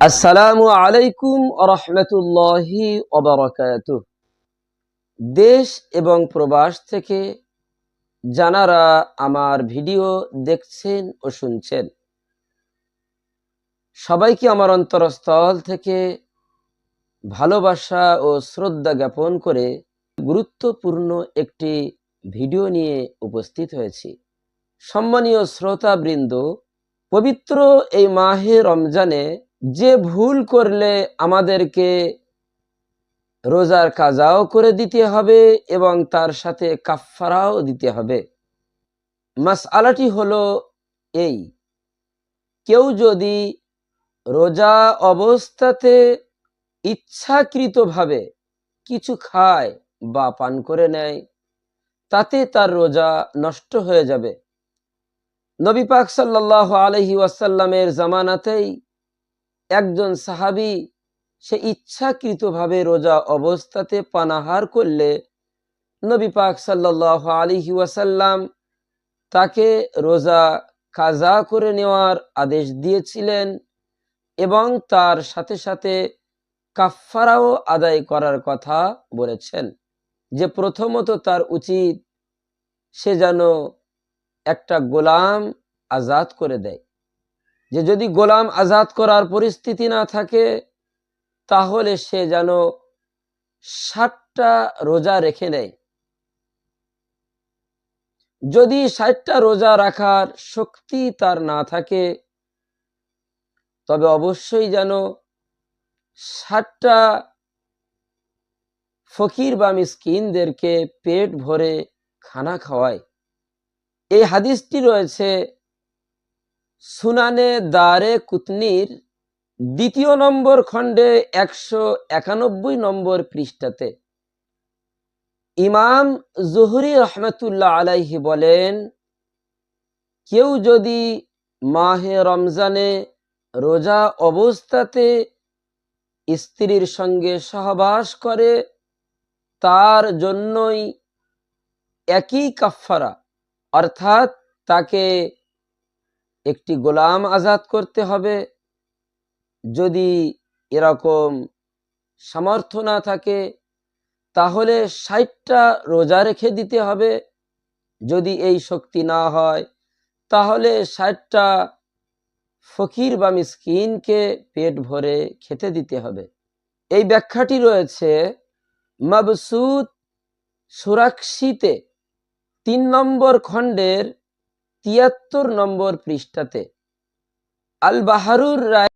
আসসালামু আলাইকুম রাহমাতুল্লাহি ওয়া বারাকাতুহু। দেশ এবং প্রবাস থেকে যারা আমার ভিডিও দেখছেন ও শুনছেন, সবাইকে আমার অন্তরস্থল থেকে ভালোবাসা ও শ্রদ্ধা জ্ঞাপন করে গুরুত্বপূর্ণ একটি ভিডিও নিয়ে উপস্থিত হয়েছি। সম্মানীয় শ্রোতাবৃন্দ, পবিত্র এই মাহে রমজানে যে ভুল করলে আমাদেরকে রোজার কাজাও করে দিতে হবে এবং তার সাথে কাফফারাও দিতে হবে। মাসআলাটি হলো এই: কেউ যদি রোজা অবস্থাতে ইচ্ছাকৃতভাবে কিছু খায় বা পান করে নেয়, তাতে তার রোজা নষ্ট হয়ে যাবে। নবী পাক সাল্লাল্লাহু আলাইহি ওয়াসাল্লামের জামানাতেই একজন সাহাবী সে ইচ্ছাকৃতভাবে রোজা অবস্থাতে পানাহার করলে নবী পাক সাল্লাল্লাহু আলাইহি ওয়াসাল্লাম তাকে রোজা কাজা করে নেওয়ার আদেশ দিয়েছিলেন এবং তার সাথে সাথে কাফফারাও আদায় করার কথা বলেছেন। যে প্রথমত তার উচিত সে যেন একটা গোলাম আজাদ করে দেয়। যে যদি গোলাম আজাদ করার পরিস্থিতি না থাকে, তাহলে সে যেন 60টা রোজা রেখে নেয়। যদি 60টা রোজা রাখার শক্তি তার না থাকে, তবে অবশ্যই যেন 60টা ফকির বা মিসকিনদেরকে পেট ভরে খানা খাওয়ায়। এই হাদিসটি রয়েছে সুনানে দারে কুতনির 2য় নম্বর খণ্ডে 191 নম্বর পৃষ্ঠাতে। ইমাম জুহরি রহমতুল্লাহ আলাইহি বলেন, কেউ যদি মাহে রমজানে রোজা অবস্থাতে স্ত্রীর সঙ্গে সহবাস করে, তার জন্যই একই কাফফারা, অর্থাৎ তাকে একটি গোলাম আজাদ করতে হবে। যদি এরকম সামর্থ্য না থাকে, তাহলে 60টা রোজা রেখে দিতে হবে। যদি এই শক্তি না হয়, তাহলে 60টা ফকির বা মিসকিনকে পেট ভরে খেতে দিতে হবে। এই ব্যাখ্যাটি রয়েছে মাবসুত সুরাকশিতে 3 নম্বর খণ্ডের 73 নম্বর পৃষ্ঠাতে। আল বাহারুর রায়